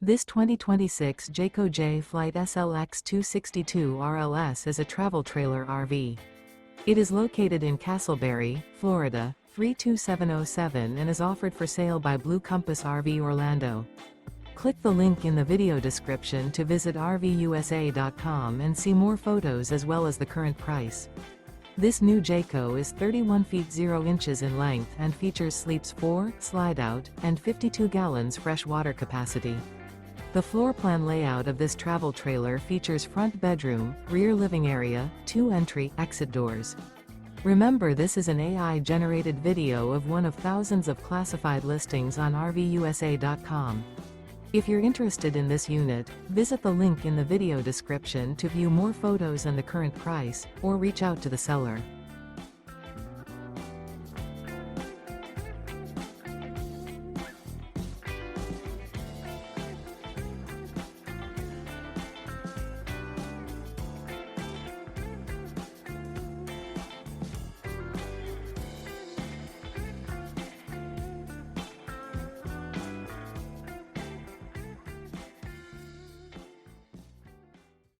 This 2026 Jayco Jay Flight SLX 262 RLS is a travel trailer RV. It is located in Casselberry, Florida, 32707 and is offered for sale by Blue Compass RV Orlando. Click the link in the video description to visit RVUSA.com and see more photos as well as the current price. This new Jayco is 31 feet 0 inches in length and features sleeps 4, slide-out, and 52 gallons fresh water capacity. The floor plan layout of this travel trailer features front bedroom, rear living area, 2 entry/exit doors. Remember, this is an AI-generated video of one of thousands of classified listings on RVUSA.com. If you're interested in this unit, visit the link in the video description to view more photos and the current price, or reach out to the seller.